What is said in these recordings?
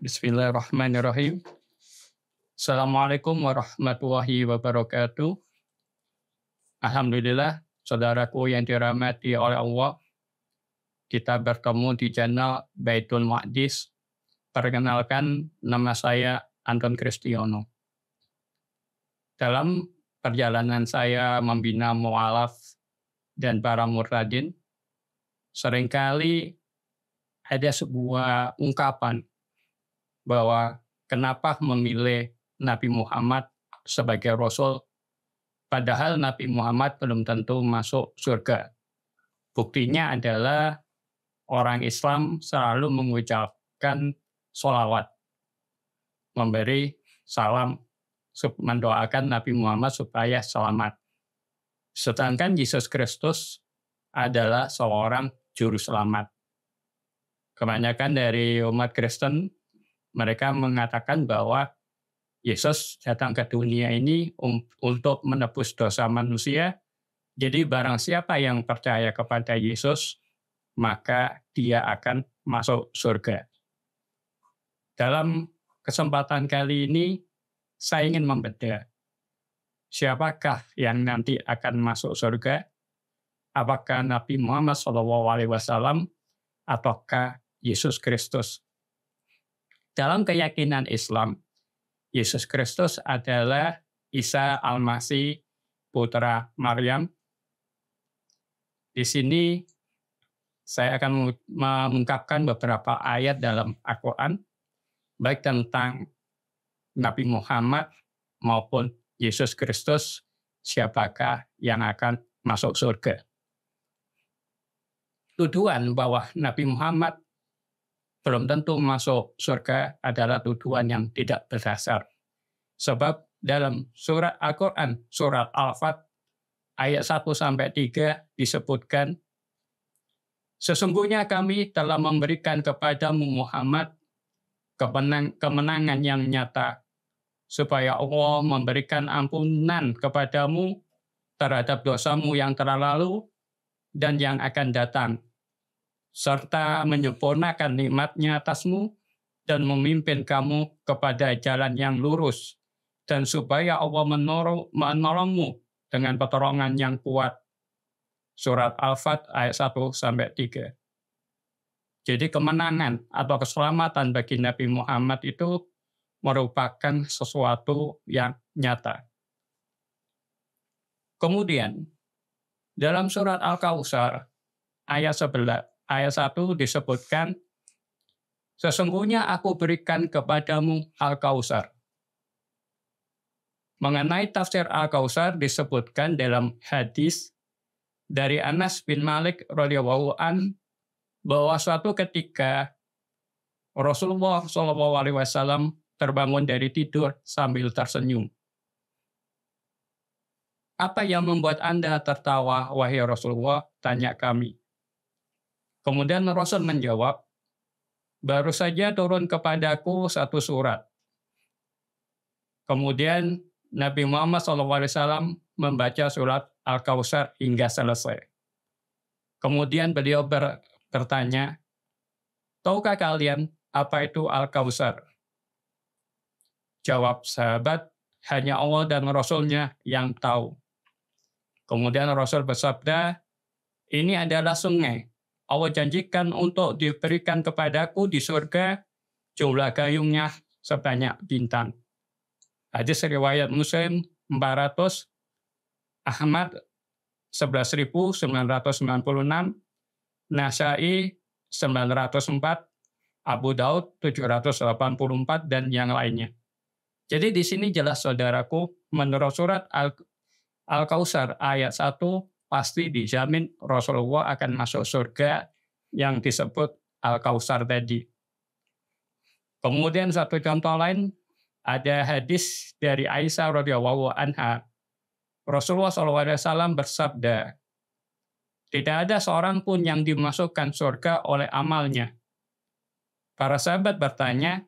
Bismillahirrahmanirrahim. Assalamualaikum warahmatullahi wabarakatuh. Alhamdulillah, saudaraku yang dirahmati oleh Allah, kita bertemu di channel Baitul Maqdis. Perkenalkan, nama saya Anton Kristiono. Dalam perjalanan saya membina mu'alaf dan para murtadin, seringkali ada sebuah ungkapan bahwa kenapa memilih Nabi Muhammad sebagai Rasul, padahal Nabi Muhammad belum tentu masuk surga. Buktinya adalah orang Islam selalu mengucapkan sholawat, memberi salam, mendoakan Nabi Muhammad supaya selamat. Sedangkan Yesus Kristus adalah seorang juru selamat. Kebanyakan dari umat Kristen, mereka mengatakan bahwa Yesus datang ke dunia ini untuk menebus dosa manusia. Jadi barang siapa yang percaya kepada Yesus, maka dia akan masuk surga. Dalam kesempatan kali ini, saya ingin membedah siapakah yang nanti akan masuk surga? Apakah Nabi Muhammad SAW ataukah Yesus Kristus? Dalam keyakinan Islam, Yesus Kristus adalah Isa Al-Masih, putra Maryam. Di sini saya akan mengungkapkan beberapa ayat dalam Al-Quran, baik tentang Nabi Muhammad maupun Yesus Kristus, siapakah yang akan masuk surga. Tuduhan bahwa Nabi Muhammad belum tentu masuk surga adalah tuduhan yang tidak berdasar. Sebab dalam surat Al-Quran, surat Al-Fat, ayat 1-3 disebutkan, sesungguhnya kami telah memberikan kepadamu Muhammad kemenangan yang nyata, supaya Allah memberikan ampunan kepadamu terhadap dosamu yang terlalu dan yang akan datang, serta menyempurnakan nikmat-Nya atasmu dan memimpin kamu kepada jalan yang lurus, dan supaya Allah menolongmu dengan pertolongan yang kuat. Surat Al-Fat ayat 1-3. Jadi kemenangan atau keselamatan bagi Nabi Muhammad itu merupakan sesuatu yang nyata. Kemudian, dalam surat Al-Kautsar ayat 1 disebutkan, sesungguhnya aku berikan kepadamu Al-Kautsar. Mengenai tafsir Al-Kautsar disebutkan dalam hadis dari Anas bin Malik radhiyallahu an, bahwa suatu ketika Rasulullah SAW terbangun dari tidur sambil tersenyum. Apa yang membuat Anda tertawa, wahai Rasulullah? Tanya kami. Kemudian Rasul menjawab, baru saja turun kepadaku satu surat. Kemudian Nabi Muhammad SAW membaca surat Al-Kautsar hingga selesai. Kemudian beliau bertanya, tahukah kalian apa itu Al-Kautsar? Jawab sahabat, hanya Allah dan Rasul-Nya yang tahu. Kemudian Rasul bersabda, ini adalah sungai. Allah janjikan untuk diberikan kepadaku di surga jumlah gayungnya sebanyak bintang. Hadis riwayat Muslim 400, Ahmad 11.996, Nasai 904, Abu Daud 784, dan yang lainnya. Jadi di sini jelas saudaraku, menurut surat Al-Kautsar ayat 1, pasti dijamin Rasulullah akan masuk surga yang disebut Al-Kautsar tadi. Kemudian satu contoh lain, ada hadis dari Aisyah radhiyallahu anha. Rasulullah SAW bersabda, tidak ada seorang pun yang dimasukkan surga oleh amalnya. Para sahabat bertanya,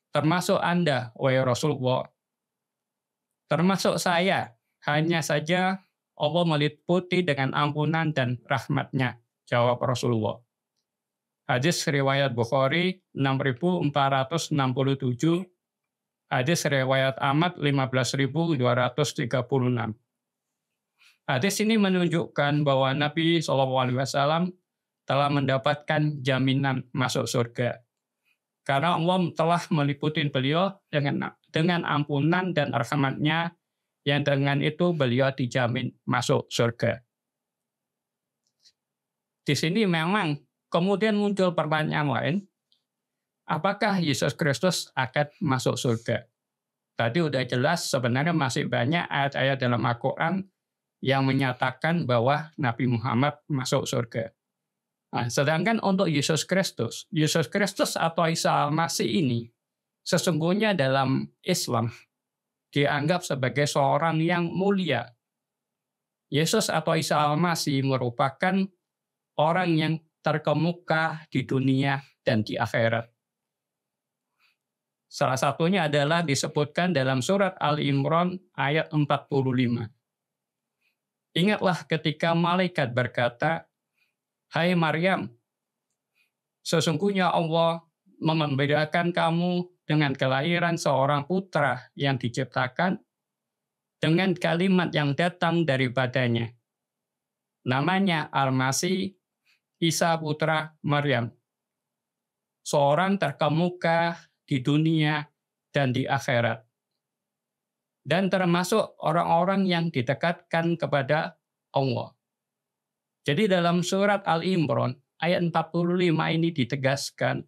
termasuk Anda, wahai Rasulullah? Termasuk saya, hanya saja Allah meliputi dengan ampunan dan rahmat-Nya, jawab Rasulullah. Hadis riwayat Bukhari 6467, hadis riwayat Ahmad 15.236. Hadis ini menunjukkan bahwa Nabi SAW telah mendapatkan jaminan masuk surga. Karena Allah telah meliputi beliau dengan ampunan dan rahmat-Nya, yang dengan itu beliau dijamin masuk surga. Di sini memang kemudian muncul pertanyaan lain, apakah Yesus Kristus akan masuk surga? Tadi udah jelas sebenarnya masih banyak ayat-ayat dalam Al-Quran yang menyatakan bahwa Nabi Muhammad masuk surga. Nah, sedangkan untuk Yesus Kristus atau Isa Al-Masih ini sesungguhnya dalam Islam dianggap sebagai seorang yang mulia. Yesus atau Isa Al-Masih merupakan orang yang terkemuka di dunia dan di akhirat. Salah satunya adalah disebutkan dalam surat Al-Imran ayat 45. Ingatlah ketika malaikat berkata, "Hai Maryam, sesungguhnya Allah memberdayakan kamu dengan kelahiran seorang putra yang diciptakan dengan kalimat yang datang daripadanya. Namanya Al-Masih, Isa putra Maryam, seorang terkemuka di dunia dan di akhirat, dan termasuk orang-orang yang didekatkan kepada Allah." Jadi dalam surat Al-Imran ayat 45 ini ditegaskan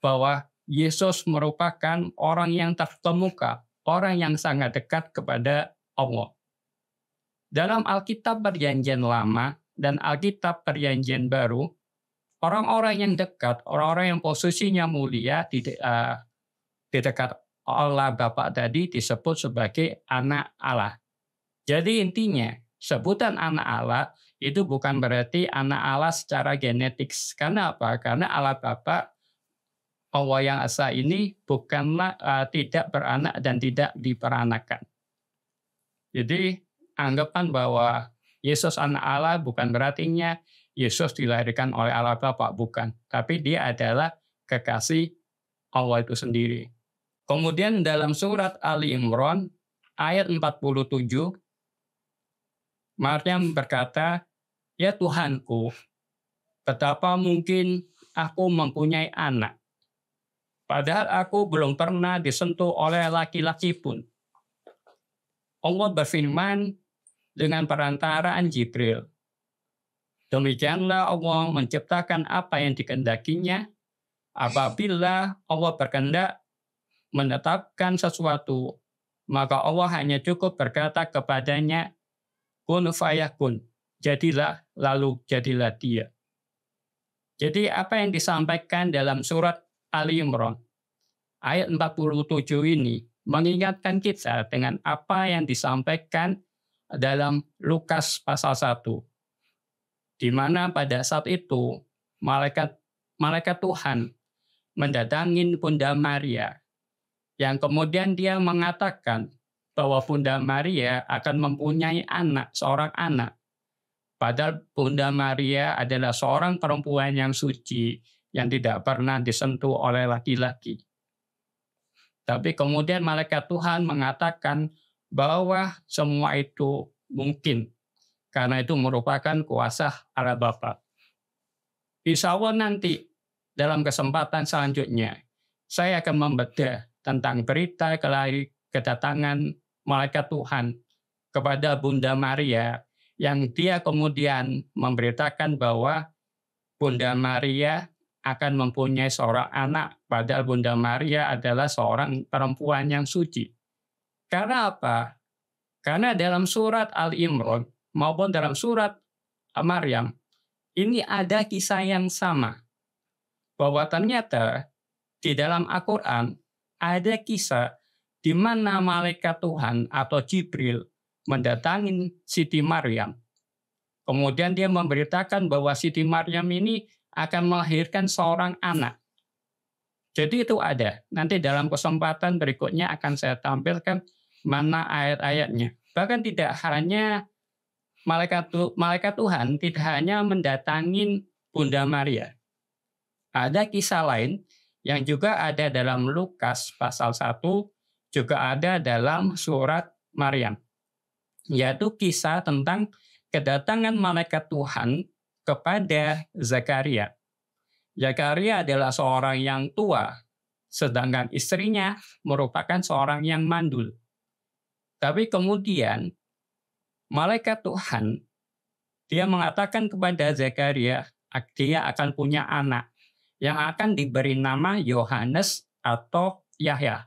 bahwa Yesus merupakan orang yang terkemuka, orang yang sangat dekat kepada Allah. Dalam Alkitab Perjanjian Lama dan Alkitab Perjanjian Baru, orang-orang yang dekat, orang-orang yang posisinya mulia di dekat Allah Bapa tadi disebut sebagai anak Allah. Jadi intinya, sebutan anak Allah itu bukan berarti anak Allah secara genetik. Karena apa? Karena Allah Bapa, Allah yang Esa ini bukanlah tidak beranak dan tidak diperanakan. Jadi anggapan bahwa Yesus anak Allah bukan berartinya Yesus dilahirkan oleh Allah Bapa, bukan. Tapi dia adalah kekasih Allah itu sendiri. Kemudian dalam surat Ali Imran ayat 47, Maryam berkata, "Ya Tuhanku, betapa mungkin aku mempunyai anak, padahal aku belum pernah disentuh oleh laki-laki pun." Allah berfirman dengan perantaraan Jibril, "Demikianlah Allah menciptakan apa yang dikehendakinya. Apabila Allah berkehendak menetapkan sesuatu, maka Allah hanya cukup berkata kepadanya, kun fayakun, jadilah, lalu jadilah dia." Jadi apa yang disampaikan dalam surat Ali Imran ayat 47 ini mengingatkan kita dengan apa yang disampaikan dalam Lukas pasal 1, di mana pada saat itu malaikat Tuhan mendatangi Bunda Maria, yang kemudian dia mengatakan bahwa Bunda Maria akan mempunyai seorang anak. Padahal Bunda Maria adalah seorang perempuan yang suci, yang tidak pernah disentuh oleh laki-laki. Tapi kemudian malaikat Tuhan mengatakan bahwa semua itu mungkin, karena itu merupakan kuasa Allah Bapa. Insya Allah nanti dalam kesempatan selanjutnya, saya akan membedah tentang berita kedatangan malaikat Tuhan kepada Bunda Maria, yang dia kemudian memberitakan bahwa Bunda Maria akan mempunyai seorang anak, padahal Bunda Maria adalah seorang perempuan yang suci. Karena apa? Karena dalam surat Al-Imran maupun dalam surat Maryam, ini ada kisah yang sama. Bahwa ternyata di dalam Al-Quran ada kisah di mana malaikat Tuhan atau Jibril mendatangi Siti Maryam. Kemudian dia memberitakan bahwa Siti Maryam ini akan melahirkan seorang anak. Jadi itu ada. Nanti dalam kesempatan berikutnya akan saya tampilkan mana ayat-ayatnya. Bahkan tidak hanya malaikat Tuhan tidak hanya mendatangi Bunda Maria. Ada kisah lain yang juga ada dalam Lukas pasal 1, juga ada dalam surat Maryam, yaitu kisah tentang kedatangan malaikat Tuhan kepada Zakaria. Zakaria adalah seorang yang tua, sedangkan istrinya merupakan seorang yang mandul. Tapi kemudian malaikat Tuhan, dia mengatakan kepada Zakaria, dia akan punya anak yang akan diberi nama Yohanes atau Yahya.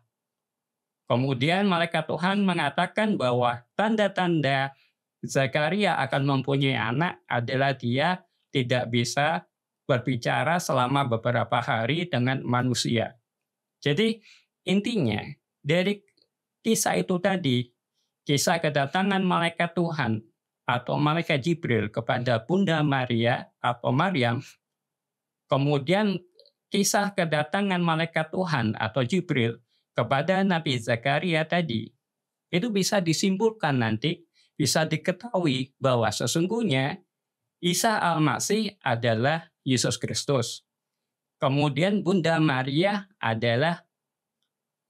Kemudian malaikat Tuhan mengatakan bahwa tanda-tanda Zakaria akan mempunyai anak adalah dia tidak bisa berbicara selama beberapa hari dengan manusia. Jadi intinya dari kisah itu tadi, kisah kedatangan malaikat Tuhan atau malaikat Jibril kepada Bunda Maria atau Maryam, kemudian kisah kedatangan malaikat Tuhan atau Jibril kepada Nabi Zakaria tadi, itu bisa disimpulkan nanti, bisa diketahui bahwa sesungguhnya Isa Al-Masih adalah Yesus Kristus. Kemudian Bunda Maria adalah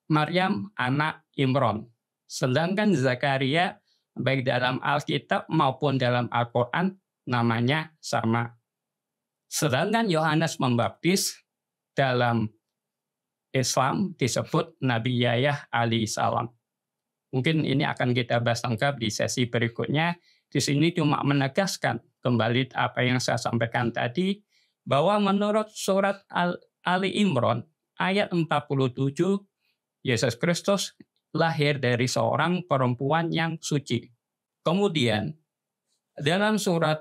Maryam anak Imron. Sedangkan Zakaria baik dalam Alkitab maupun dalam Al-Quran namanya sama. Sedangkan Yohanes Pembaptis dalam Islam disebut Nabi Yahya alaihissalam. Mungkin ini akan kita bahas lengkap di sesi berikutnya. Di sini cuma menegaskan kembali apa yang saya sampaikan tadi, bahwa menurut surat Ali Imran ayat 47, Yesus Kristus lahir dari seorang perempuan yang suci. Kemudian dalam surat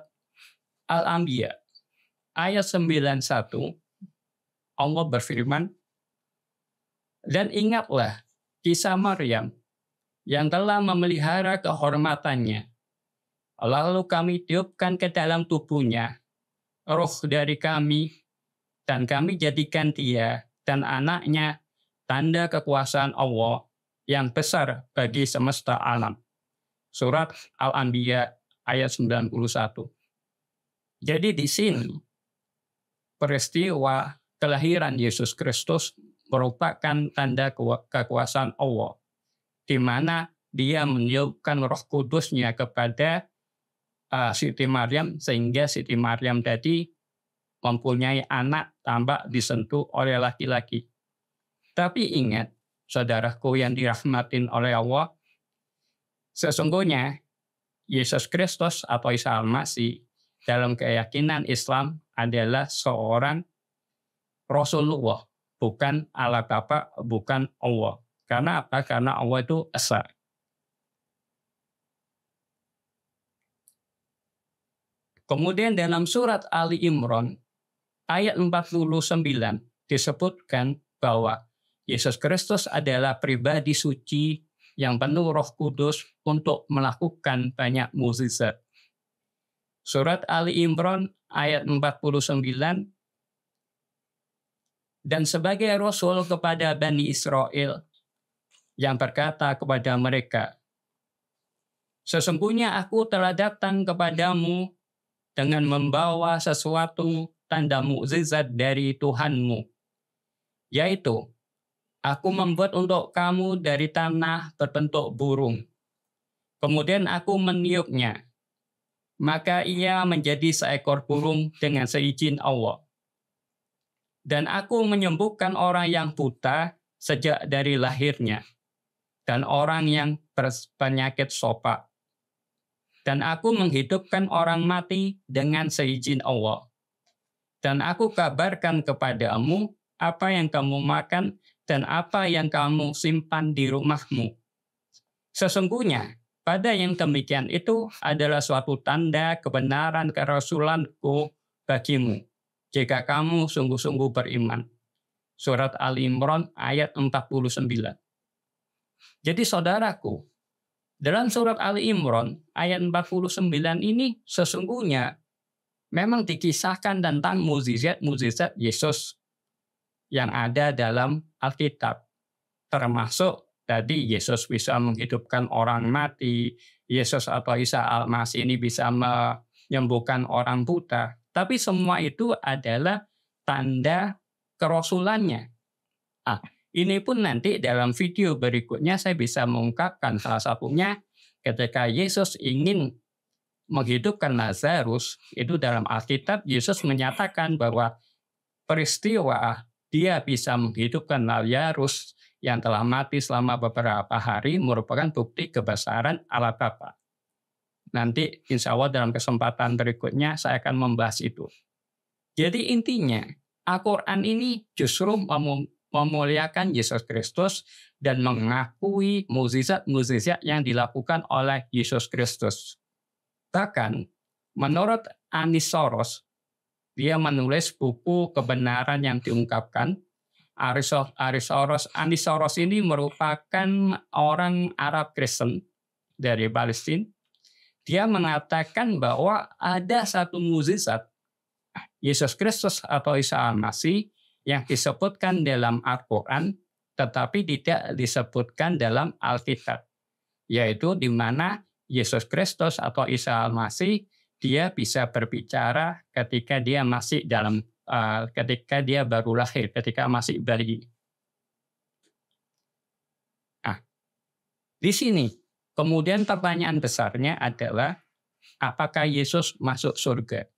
Al-Anbiya ayat 91, Allah berfirman, dan ingatlah kisah Maryam yang telah memelihara kehormatannya. Lalu kami tiupkan ke dalam tubuhnya roh dari kami, dan kami jadikan dia dan anaknya tanda kekuasaan Allah yang besar bagi semesta alam. Surat Al-Anbiya ayat 91. Jadi di sini peristiwa kelahiran Yesus Kristus merupakan tanda kekuasaan Allah, di mana dia meniupkan roh kudusnya kepada Siti Maryam, sehingga Siti Maryam tadi mempunyai anak tanpa disentuh oleh laki-laki. Tapi ingat, saudaraku yang dirahmatin oleh Allah, sesungguhnya Yesus Kristus atau Isa Al-Masih dalam keyakinan Islam adalah seorang Rasulullah, bukan Allah Bapa, bukan Allah. Karena apa? Karena Allah itu esa. Kemudian dalam surat Ali Imran ayat 49 disebutkan bahwa Yesus Kristus adalah pribadi suci yang penuh Roh Kudus untuk melakukan banyak mukjizat. Surat Ali Imran ayat 49, dan sebagai Rasul kepada Bani Israel yang berkata kepada mereka, sesungguhnya aku telah datang kepadamu dengan membawa sesuatu tanda mukjizat dari Tuhanmu, yaitu aku membuat untuk kamu dari tanah berbentuk burung. Kemudian aku meniupnya, maka ia menjadi seekor burung dengan seizin Allah. Dan aku menyembuhkan orang yang buta sejak dari lahirnya, dan orang yang berpenyakit sopak. Dan aku menghidupkan orang mati dengan seizin Allah. Dan aku kabarkan kepadamu apa yang kamu makan dan apa yang kamu simpan di rumahmu. Sesungguhnya pada yang demikian itu adalah suatu tanda kebenaran kerasulanku bagimu, jika kamu sungguh-sungguh beriman. Surat Ali Imran ayat 49. Jadi saudaraku, dalam surat Ali Imran ayat 49 ini sesungguhnya memang dikisahkan tentang mukjizat-mukjizat Yesus yang ada dalam Alkitab. Termasuk tadi Yesus bisa menghidupkan orang mati, Yesus atau Isa Al-Masih ini bisa menyembuhkan orang buta. Tapi semua itu adalah tanda kerasulannya. Ini pun nanti dalam video berikutnya saya bisa mengungkapkan salah satunya ketika Yesus ingin menghidupkan Lazarus, itu dalam Alkitab Yesus menyatakan bahwa peristiwa dia bisa menghidupkan Lazarus yang telah mati selama beberapa hari merupakan bukti kebesaran Allah Bapa. Nanti insya Allah dalam kesempatan berikutnya saya akan membahas itu. Jadi intinya, Al-Quran ini justru memuliakan Yesus Kristus dan mengakui mukjizat-mukjizat yang dilakukan oleh Yesus Kristus. Bahkan, menurut Anisoros, dia menulis buku kebenaran yang diungkapkan. Anisoros ini merupakan orang Arab Kristen dari Palestina. Dia mengatakan bahwa ada satu mukjizat Yesus Kristus atau Isa Al-Masih yang disebutkan dalam Al-Quran, tetapi tidak disebutkan dalam Alkitab, yaitu di mana Yesus Kristus atau Isa Al-Masih dia bisa berbicara ketika dia masih ketika dia baru lahir, ketika masih bayi. Di sini kemudian pertanyaan besarnya adalah apakah Yesus masuk surga?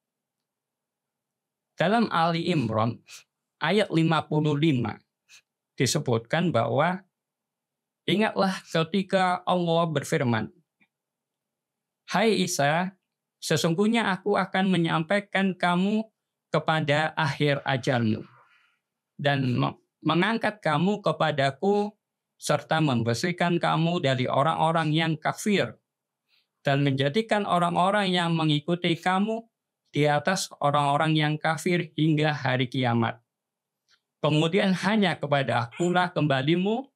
Dalam Ali Imran ayat 55 disebutkan bahwa ingatlah ketika Allah berfirman, "Hai Isa, sesungguhnya aku akan menyampaikan kamu kepada akhir ajalmu dan mengangkat kamu kepadaku serta membersihkan kamu dari orang-orang yang kafir dan menjadikan orang-orang yang mengikuti kamu di atas orang-orang yang kafir hingga hari kiamat. Kemudian hanya kepada akulah kembalimu,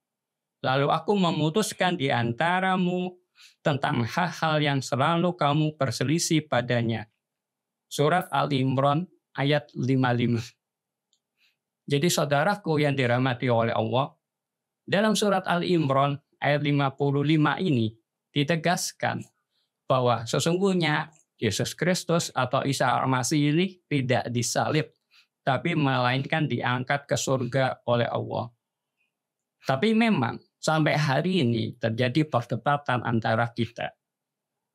lalu aku memutuskan di antaramu tentang hal-hal yang selalu kamu berselisih padanya." Surat Al-Imran ayat 55. Jadi saudaraku yang dirahmati oleh Allah, dalam surat Al-Imran ayat 55 ini ditegaskan bahwa sesungguhnya Yesus Kristus atau Isa Al-Masih ini tidak disalib, tapi melainkan diangkat ke surga oleh Allah. Tapi memang sampai hari ini terjadi perdebatan antara kita.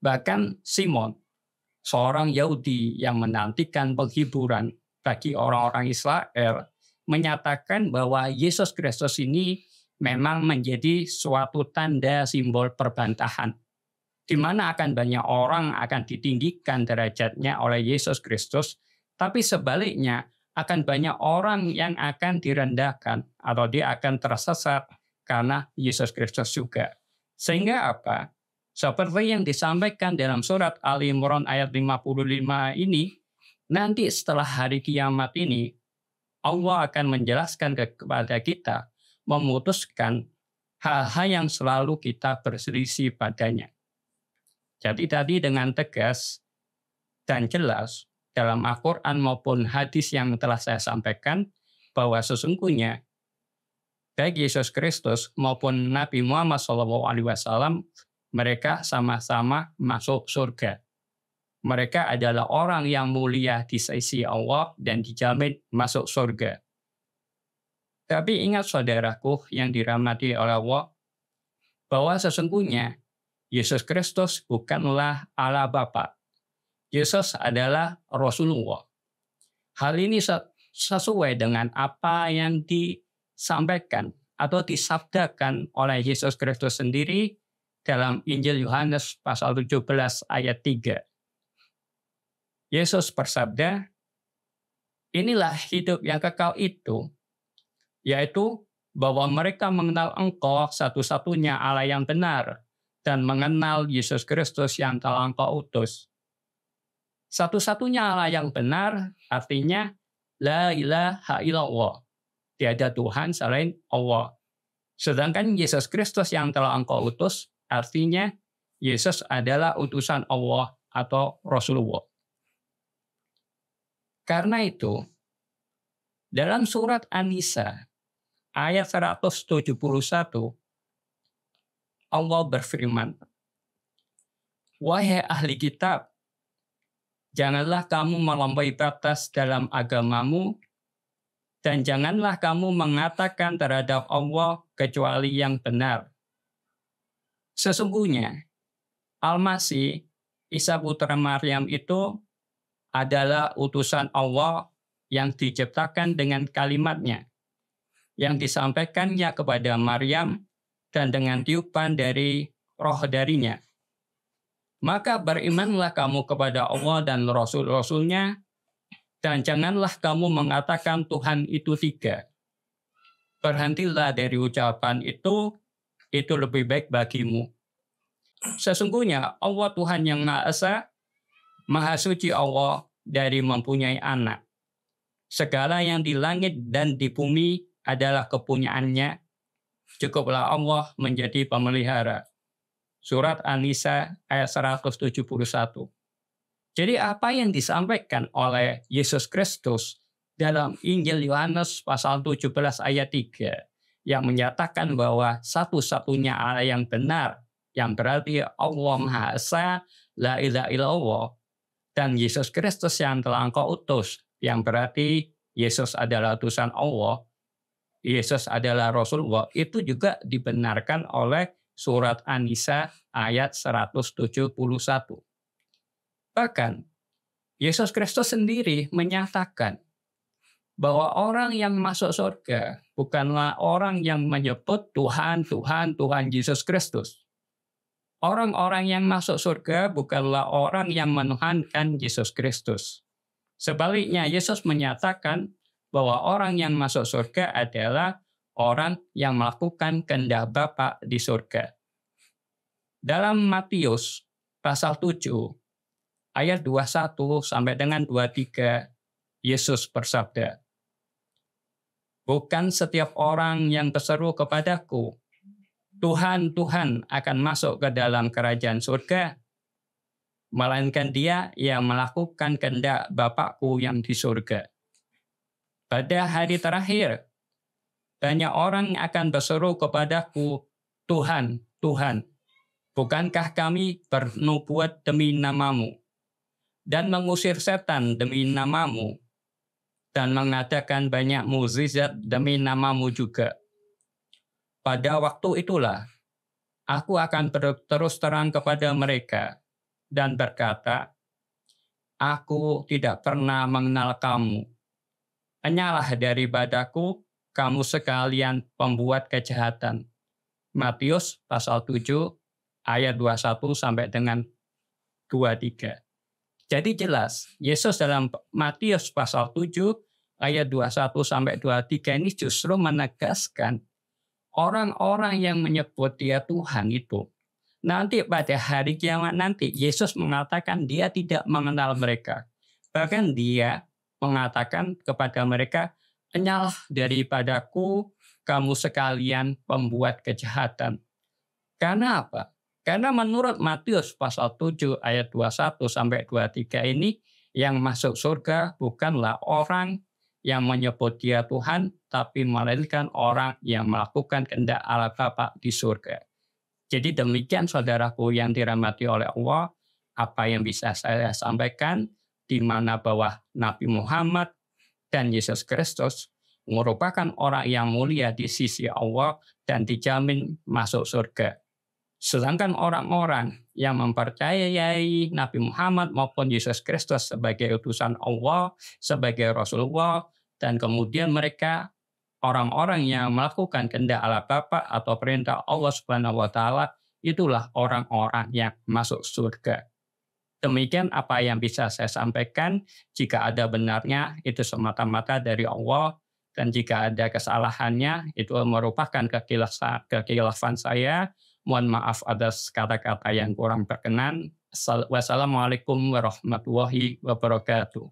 Bahkan Simon, seorang Yahudi yang menantikan penghiburan bagi orang-orang Israel, menyatakan bahwa Yesus Kristus ini memang menjadi suatu tanda simbol perbantahan, di mana akan banyak orang akan ditinggikan derajatnya oleh Yesus Kristus, tapi sebaliknya akan banyak orang yang akan direndahkan atau dia akan tersesat karena Yesus Kristus juga. Sehingga apa? Seperti yang disampaikan dalam surat Al-Imran ayat 55 ini, nanti setelah hari kiamat ini, Allah akan menjelaskan kepada kita, memutuskan hal-hal yang selalu kita berselisih padanya. Jadi tadi dengan tegas dan jelas dalam Al-Quran maupun hadis yang telah saya sampaikan bahwa sesungguhnya baik Yesus Kristus maupun Nabi Muhammad SAW mereka sama-sama masuk surga. Mereka adalah orang yang mulia di sisi Allah dan dijamin masuk surga. Tapi ingat saudaraku yang dirahmati oleh Allah, bahwa sesungguhnya Yesus Kristus bukanlah Allah Bapa. Yesus adalah Rasulullah. Hal ini sesuai dengan apa yang disampaikan atau disabdakan oleh Yesus Kristus sendiri dalam Injil Yohanes pasal 17 ayat 3. Yesus bersabda, "Inilah hidup yang kekal itu, yaitu bahwa mereka mengenal Engkau satu-satunya Allah yang benar dan mengenal Yesus Kristus yang telah Engkau utus." Satu-satunya Allah yang benar artinya la ilaha illallah. Tiada Tuhan selain Allah. Sedangkan Yesus Kristus yang telah Engkau utus artinya Yesus adalah utusan Allah atau Rasulullah. Karena itu, dalam surat An-Nisa ayat 171, Allah berfirman, "Wahai ahli kitab, janganlah kamu melampaui batas dalam agamamu Dan janganlah kamu mengatakan terhadap Allah kecuali yang benar. Sesungguhnya, Al-Masih, Isa putra Maryam itu adalah utusan Allah yang diciptakan dengan kalimatnya, yang disampaikannya kepada Maryam dan dengan tiupan dari roh darinya. Maka berimanlah kamu kepada Allah dan Rasul-Rasulnya, dan janganlah kamu mengatakan Tuhan itu tiga. Berhentilah dari ucapan itu lebih baik bagimu. Sesungguhnya Allah Tuhan yang Maha Esa, Maha Suci Allah dari mempunyai anak. Segala yang di langit dan di bumi adalah kepunyaannya. Cukuplah Allah menjadi pemelihara. Surat An-Nisa ayat 171. Jadi apa yang disampaikan oleh Yesus Kristus dalam Injil Yohanes pasal 17 ayat 3 yang menyatakan bahwa satu-satunya Allah yang benar, yang berarti Allah Maha Esa, la ilaha illallah, dan Yesus Kristus yang telah Engkau utus, yang berarti Yesus adalah utusan Allah, Yesus adalah Rasulullah, itu juga dibenarkan oleh surat An-Nisa ayat 171. Bahkan, Yesus Kristus sendiri menyatakan bahwa orang yang masuk surga bukanlah orang yang menyebut Tuhan, Tuhan, Tuhan Yesus Kristus. Orang-orang yang masuk surga bukanlah orang yang menuhankan Yesus Kristus. Sebaliknya, Yesus menyatakan bahwa orang yang masuk surga adalah orang yang melakukan kehendak Bapa di surga. Dalam Matius pasal 7 ayat 21 sampai dengan 23, Yesus bersabda, "Bukan setiap orang yang berseru kepadaku, Tuhan, Tuhan, akan masuk ke dalam kerajaan surga, melainkan dia yang melakukan kehendak Bapakku yang di surga. Pada hari terakhir, banyak orang akan berseru kepadaku, Tuhan, Tuhan, bukankah kami bernubuat demi namamu, dan mengusir setan demi namamu, dan mengadakan banyak mukjizat demi namamu juga? Pada waktu itulah, aku akan berterus terang kepada mereka dan berkata, aku tidak pernah mengenal kamu. Enyalah daripadaku, kamu sekalian pembuat kejahatan." Matius pasal 7 ayat 21 sampai dengan 23. Jadi jelas, Yesus dalam Matius pasal 7 ayat 21 sampai 23 ini justru menegaskan orang-orang yang menyebut dia Tuhan itu nanti pada hari kiamat nanti Yesus mengatakan dia tidak mengenal mereka. Bahkan dia mengatakan kepada mereka, enyalah daripadaku kamu sekalian pembuat kejahatan. Karena apa? Karena menurut Matius pasal 7 ayat 21 sampai 23 ini, yang masuk surga bukanlah orang yang menyebut dia Tuhan, tapi melainkan orang yang melakukan kehendak Allah Bapa di surga. Jadi demikian saudaraku yang dirahmati oleh Allah, apa yang bisa saya sampaikan, di mana bahwa Nabi Muhammad dan Yesus Kristus merupakan orang yang mulia di sisi Allah dan dijamin masuk surga. Sedangkan orang-orang yang mempercayai Nabi Muhammad maupun Yesus Kristus sebagai utusan Allah, sebagai Rasulullah, dan kemudian mereka orang-orang yang melakukan kehendak Allah Bapa atau perintah Allah Subhanahu wa taala, itulah orang-orang yang masuk surga. Demikian apa yang bisa saya sampaikan. Jika ada benarnya, itu semata-mata dari Allah, dan jika ada kesalahannya, itu merupakan kekilafan saya. Mohon maaf atas kata-kata yang kurang berkenan. Wassalamualaikum warahmatullahi wabarakatuh.